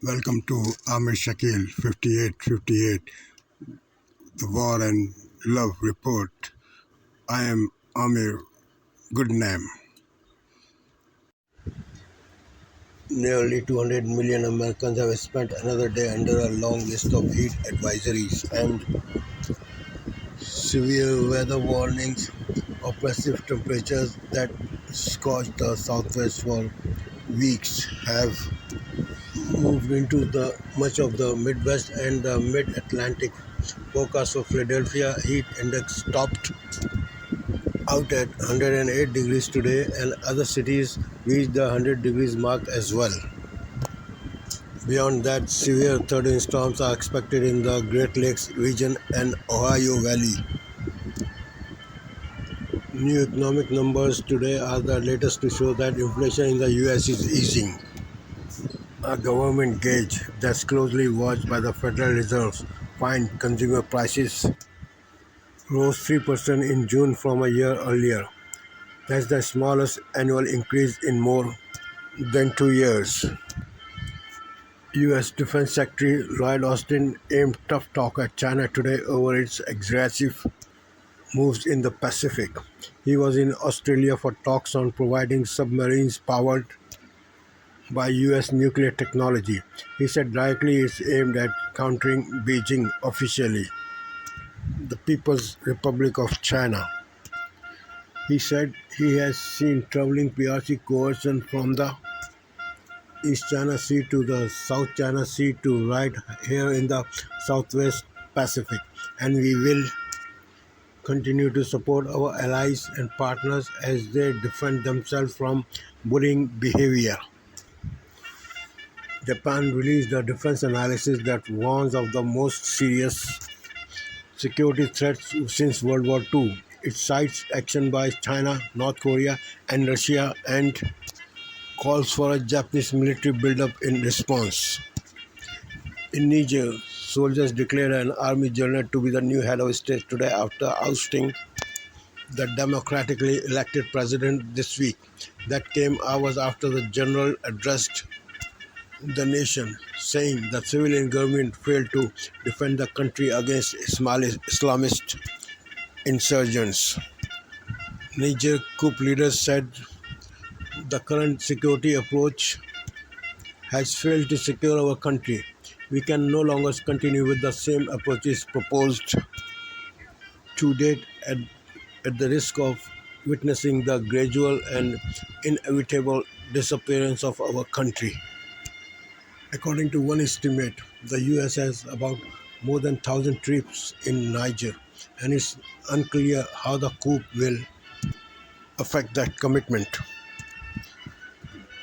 Welcome to Amir Shakil 5858, the War and Love Report. I am Amir Goodname. Nearly 200 million Americans have spent another day under a long list of heat advisories and severe weather warnings. Oppressive temperatures that scorched the southwest for weeks have moved into the much of the Midwest and the Mid-Atlantic. Forecast for Philadelphia heat index topped out at 108 degrees today, and other cities reached the 100 degrees mark as well. Beyond that, severe thunderstorms are expected in the Great Lakes region and Ohio Valley. New economic numbers today are the latest to show that inflation in the US is easing. A government gauge that's closely watched by the Federal Reserve finds consumer prices rose 3% in June from a year earlier. That's the smallest annual increase in more than 2 years. U.S. Defense Secretary Lloyd Austin aimed tough talk at China today over its aggressive moves in the Pacific. He was in Australia for talks on providing submarines powered by U.S. nuclear technology. He said directly it's aimed at countering Beijing officially, the People's Republic of China. He said he has seen troubling PRC coercion from the East China Sea to the South China Sea to right here in the Southwest Pacific, and we will continue to support our allies and partners as they defend themselves from bullying behavior. Japan released a defense analysis that warns of the most serious security threats since World War II. It cites action by China, North Korea, and Russia and calls for a Japanese military buildup in response. In Niger, soldiers declared an army general to be the new head of state today after ousting the democratically elected president this week. That came hours after the general addressed the nation, saying the civilian government failed to defend the country against Islamist insurgents. Niger coup leaders said the current security approach has failed to secure our country. We can no longer continue with the same approaches proposed to date at the risk of witnessing the gradual and inevitable disappearance of our country. According to one estimate, the US has about more than 1,000 troops in Niger, and it's unclear how the coup will affect that commitment.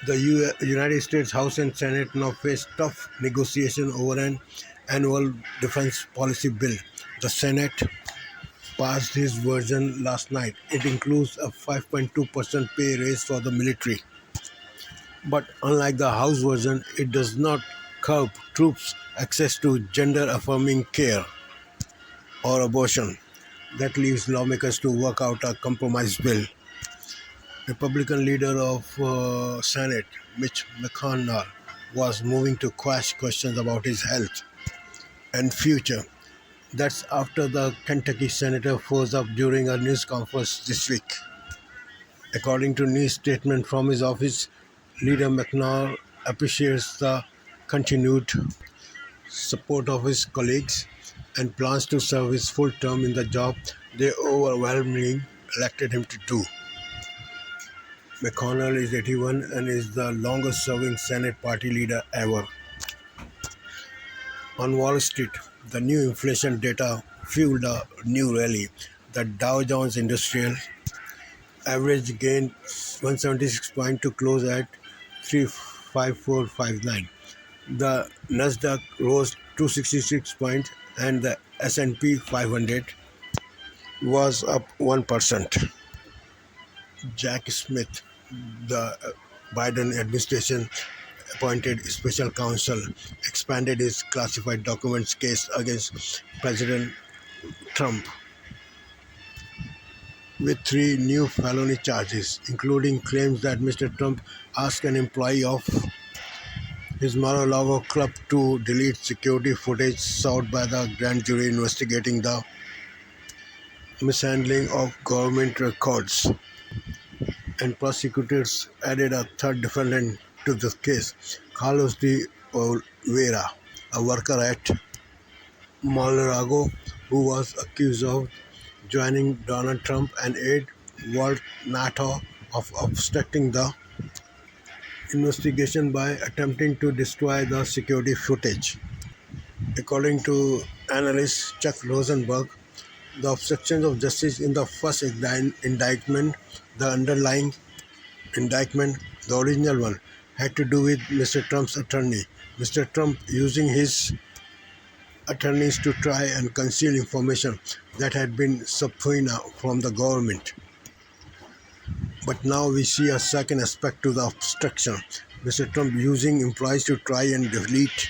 The United States House and Senate now face tough negotiation over an annual defense policy bill. The Senate passed his version last night. It includes a 5.2% pay raise for the military. But unlike the House version, it does not curb troops' access to gender-affirming care or abortion. That leaves lawmakers to work out a compromise bill. Republican leader of Senate, Mitch McConnell, was moving to quash questions about his health and future. That's after the Kentucky senator froze up during a news conference this week. According to news statement from his office, Leader McConnell appreciates the continued support of his colleagues and plans to serve his full term in the job they overwhelmingly elected him to do. McConnell is 81 and is the longest-serving Senate party leader ever. On Wall Street, the new inflation data fueled a new rally. The Dow Jones Industrial Average gained 176 points to close at 35459. The Nasdaq rose 266 points and the S&P 500 was up 1%. Jack Smith, the Biden administration appointed special counsel, expanded his classified documents case against President Trump with 3 new felony charges, including claims that Mr. Trump asked an employee of His Mar-a-Lago club to delete security footage sought by the grand jury investigating the mishandling of government records, and prosecutors added a third defendant to the case, Carlos de Oliveira, a worker at Mar-a-Lago who was accused of joining Donald Trump and aide Walt NATO of obstructing the investigation by attempting to destroy the security footage. According to analyst Chuck Rosenberg, the obstruction of justice in the first indictment, the underlying indictment, the original one, had to do with Mr. Trump's attorney. Mr. Trump using his attorneys to try and conceal information that had been subpoenaed from the government. But now we see a second aspect to the obstruction. Mr. Trump using employees to try and delete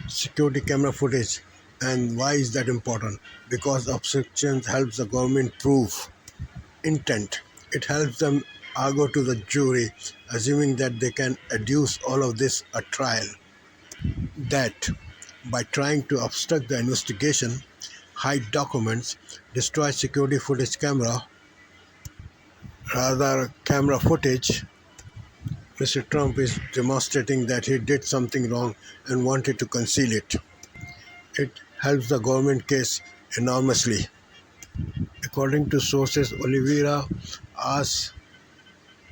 security camera footage. And why is that important? Because obstruction helps the government prove intent. It helps them argue to the jury, assuming that they can adduce all of this at trial. That by trying to obstruct the investigation, hide documents, destroy security camera footage, Mr. Trump is demonstrating that he did something wrong and wanted to conceal it. It helps the government case enormously. According to sources, Oliveira asked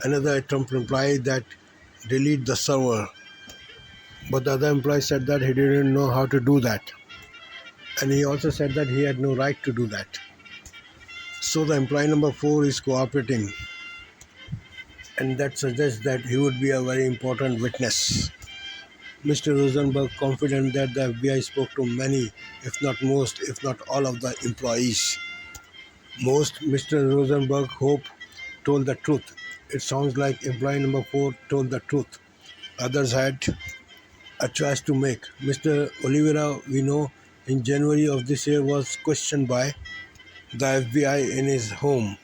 another Trump employee that delete the server, but the other employee said that he didn't know how to do that. And he also said that he had no right to do that. So the employee number 4 is cooperating, and that suggests that he would be a very important witness. Mr. Rosenberg confident that the FBI spoke to many, if not most, if not all of the employees. Most, Mr. Rosenberg hope, told the truth. It sounds like employee number 4 told the truth. Others had a choice to make. Mr. Oliveira, we know, in January of this year was questioned by the FBI in his home.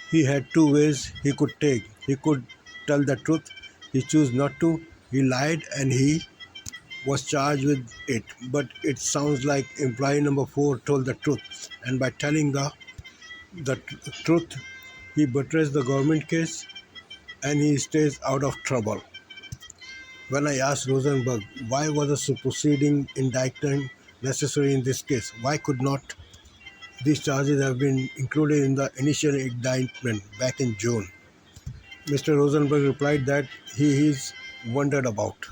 He had two ways he could take. He could tell the truth. He chose not to. He lied and he was charged with it. But it sounds like employee number 4 told the truth. And by telling the truth, he betrays the government case and he stays out of trouble. When I asked Rosenberg why was a superseding indictment necessary in this case, why could not these charges have been included in the initial indictment back in June, Mr. Rosenberg replied that he is wondered about.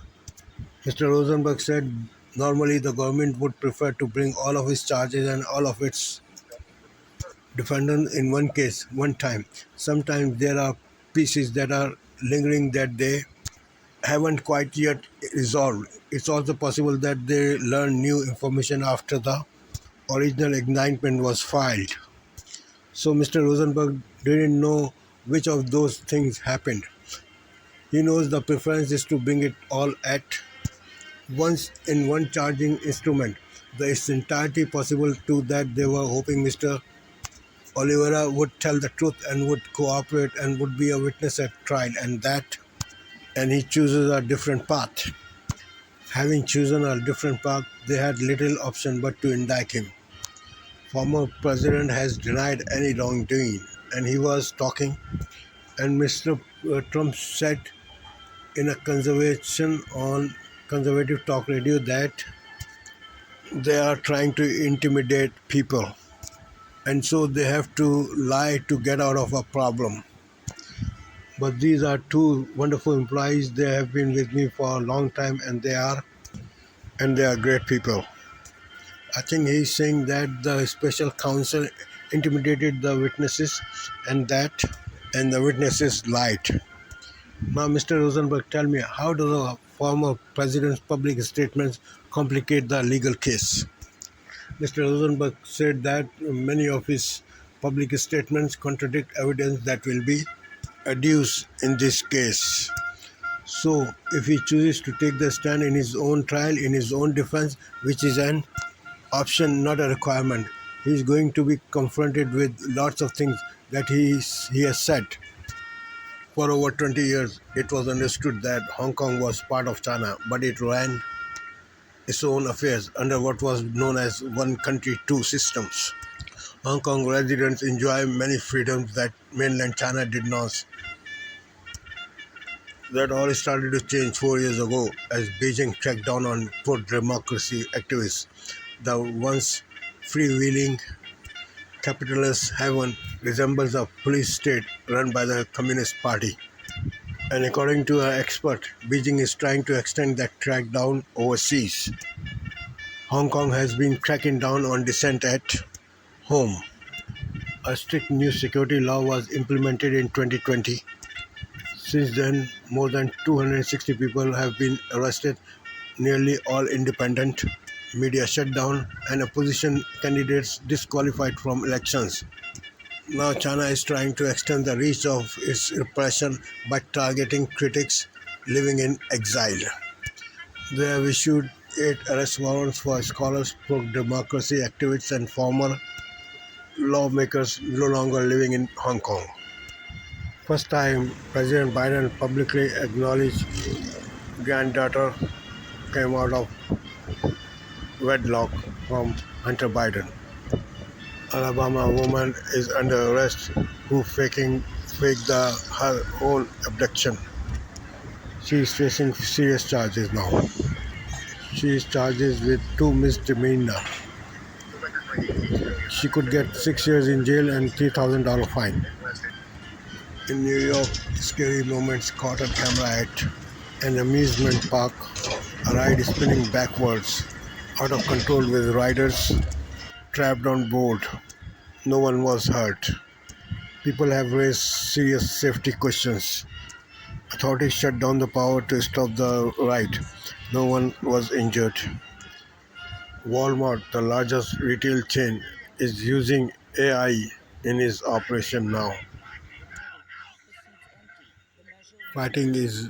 Mr. Rosenberg said normally the government would prefer to bring all of its charges and all of its defendants in one case, one time. Sometimes there are pieces that are lingering that they haven't quite yet resolved. It's also possible that they learn new information after the original indictment was filed. So Mr. Rosenberg didn't know which of those things happened. He knows the preference is to bring it all at once in one charging instrument. The entirety possible to that they were hoping Mr. Oliveira would tell the truth and would cooperate and would be a witness at trial, and he chooses a different path. Having chosen a different path, they had little option but to indict him. Former president has denied any wrongdoing, and he was talking, and Mr. Trump said in a conservative talk radio that they are trying to intimidate people, and so they have to lie to get out of a problem. But these are two wonderful employees. They have been with me for a long time, and they are great people. I think he's saying that the special counsel intimidated the witnesses and the witnesses lied. Now, Mr. Rosenberg, tell me, how does a former president's public statements complicate the legal case? Mr. Rosenberg said that many of his public statements contradict evidence that will be adduced in this case. So, if he chooses to take the stand in his own trial, in his own defense, which is an option, not a requirement, he is going to be confronted with lots of things that he has said. For over 20 years, it was understood that Hong Kong was part of China, but it ran its own affairs under what was known as one country, two systems. Hong Kong residents enjoy many freedoms that mainland China did not. That all started to change 4 years ago as Beijing cracked down on pro-democracy activists. The once freewheeling capitalist haven resembles a police state run by the Communist Party. And according to an expert, Beijing is trying to extend that crackdown overseas. Hong Kong has been cracking down on dissent at home. A strict new security law was implemented in 2020. Since then, more than 260 people have been arrested, nearly all independent, media shut down, and opposition candidates disqualified from elections. Now China is trying to extend the reach of its repression by targeting critics living in exile. They have issued 8 arrest warrants for scholars, pro-democracy activists, and former lawmakers no longer living in Hong Kong. First time President Biden publicly acknowledged granddaughter came out of wedlock from Hunter Biden. Alabama woman is under arrest who faked her own abduction. She is facing serious charges now. She is charged with 2 misdemeanors. She could get 6 years in jail and $3,000 fine. In New York, scary moments caught on camera at an amusement park. A ride spinning backwards, out of control with riders trapped on board. No one was hurt. People have raised serious safety questions. Authorities shut down the power to stop the ride. No one was injured. Walmart, the largest retail chain, is using AI in its operation now. Fighting is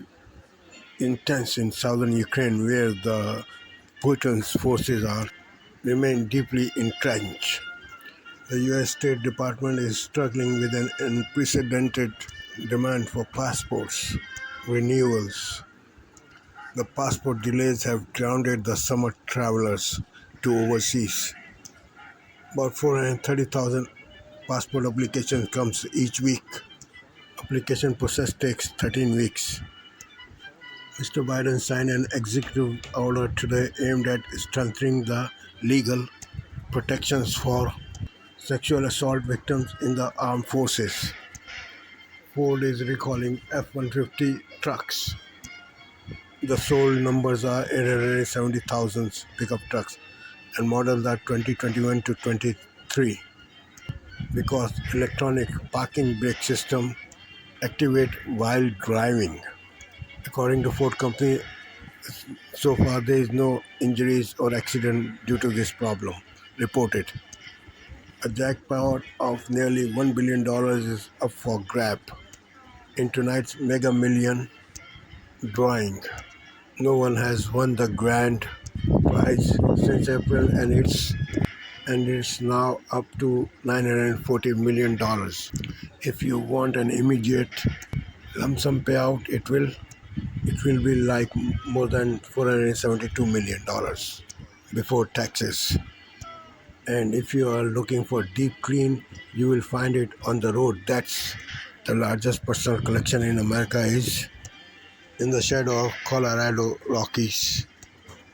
intense in southern Ukraine, where the Putin's forces remain deeply entrenched. The U.S. State Department is struggling with an unprecedented demand for passports renewals. The passport delays have grounded the summer travelers to overseas. About 430,000 passport applications comes each week. Application process takes 13 weeks. Mr. Biden signed an executive order today aimed at strengthening the legal protections for sexual assault victims in the armed forces. Ford is recalling F-150 trucks. The sold numbers are 870,000 pickup trucks and models are 2021 to 23 because electronic parking brake system activate while driving. According to Ford company, so far there is no injuries or accident due to this problem reported. A jackpot of nearly $1 billion is up for grab in tonight's Mega Million drawing. No one has won the grand prize since April and it's now up to $940 million. If you want an immediate lump sum payout, it will be like more than $472 million before taxes. And if you are looking for deep clean, you will find it on the road. That's the largest personal collection in America is in the shadow of Colorado Rockies.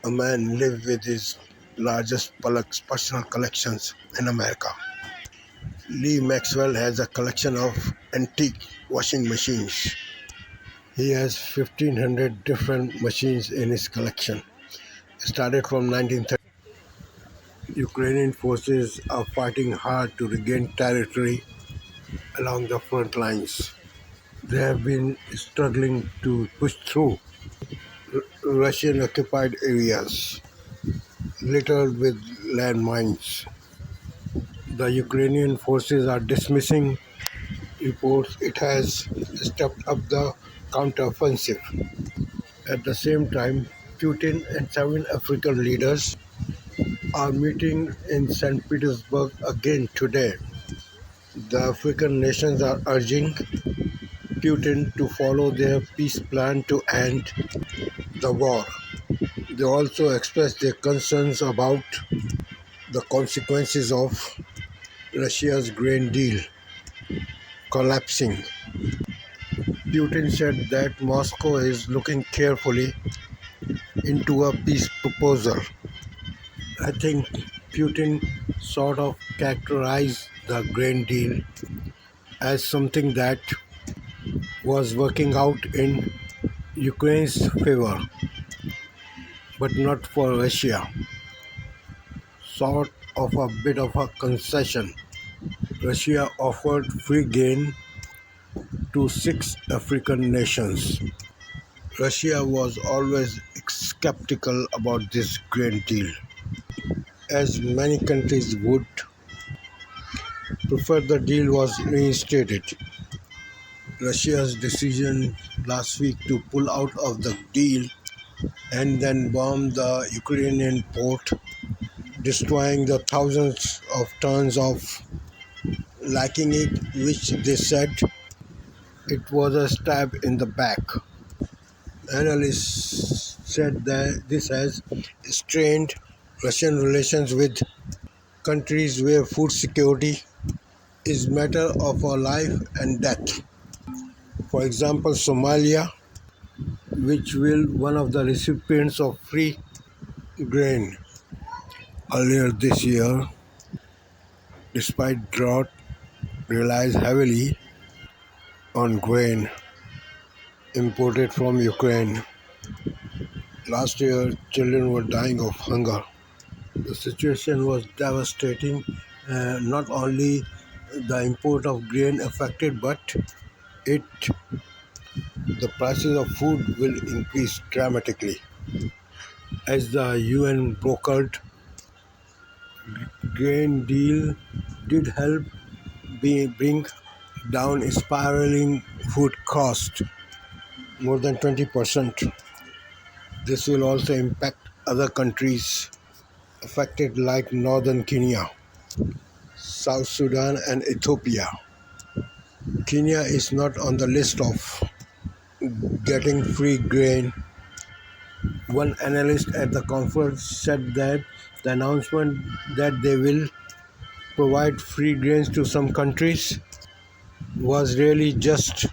A man lives with his largest personal collections in America. Lee Maxwell has a collection of antique washing machines. He has 1,500 different machines in his collection. Started from 1930. Ukrainian forces are fighting hard to regain territory along the front lines. They have been struggling to push through Russian-occupied areas littered with landmines. The Ukrainian forces are dismissing reports it has stepped up the counteroffensive. At the same time, Putin and 7 African leaders are meeting in St. Petersburg again today. The African nations are urging Putin to follow their peace plan to end the war. They also expressed their concerns about the consequences of Russia's grain deal collapsing. Putin said that Moscow is looking carefully into a peace proposal. I think Putin sort of characterized the grain deal as something that was working out in Ukraine's favor, but not for Russia. Sort of a bit of a concession. Russia offered free grain to 6 African nations. Russia was always skeptical about this grain deal, as many countries would prefer the deal was reinstated. Russia's decision last week to pull out of the deal and then bomb the Ukrainian port, destroying the thousands of tons of lacking it, which they said it was a stab in the back. Analysts said that this has strained Russian relations with countries where food security is matter of a life and death. For example, Somalia, which will one of the recipients of free grain. Earlier this year, despite drought, relies heavily on grain imported from Ukraine. Last year, children were dying of hunger. The situation was devastating. Not only the import of grain affected, but it the prices of food will increase dramatically. As the UN brokered grain deal did help bring down spiraling food cost more than 20%. This will also impact other countries affected like northern Kenya, South Sudan and Ethiopia. Kenya is not on the list of getting free grain. One analyst at the conference said that the announcement that they will provide free grains to some countries was really just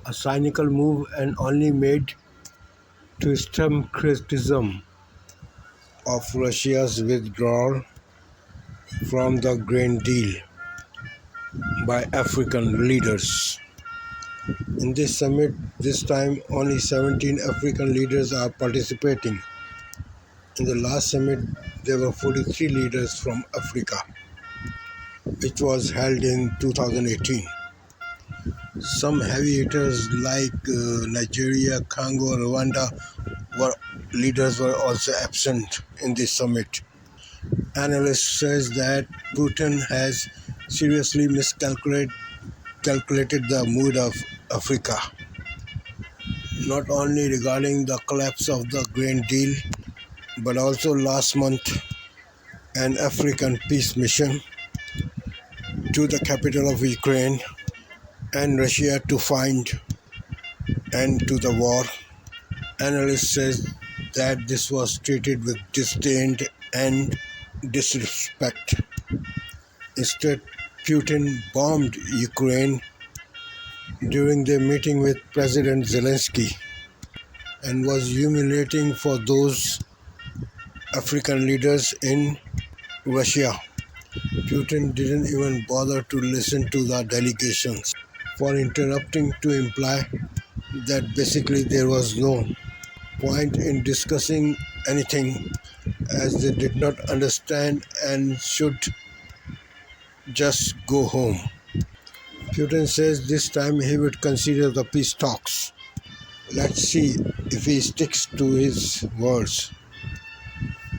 a cynical move and only made to stem criticism of Russia's withdrawal from the grain deal by African leaders. In this summit, this time only 17 African leaders are participating. In the last summit, there were 43 leaders from Africa, which was held in 2018. Some heavy hitters like Nigeria, Congo, Rwanda leaders were also absent in this summit. Analysts says that Putin has seriously miscalculated the mood of Africa, not only regarding the collapse of the grain deal, but also last month an African peace mission to the capital of Ukraine and Russia to find end to the war. Analysts says that this was treated with disdain and disrespect. Instead, Putin bombed Ukraine during their meeting with President Zelensky and was humiliating for those African leaders in Russia. Putin didn't even bother to listen to the delegations for interrupting to imply that basically there was no point in discussing anything as they did not understand and should just go home. Putin says this time he would consider the peace talks. Let's see if he sticks to his words.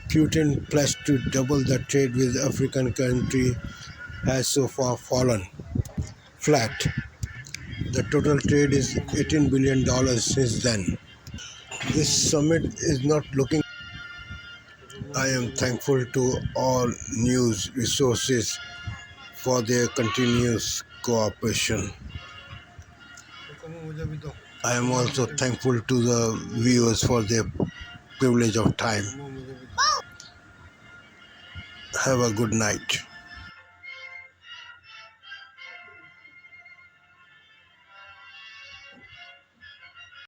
Putin pledged to double the trade with African country has so far fallen flat. The total trade is $18 billion since then. This summit is not looking. I am thankful to all news resources for their continuous cooperation. I am also thankful to the viewers for their privilege of time. Have a good night.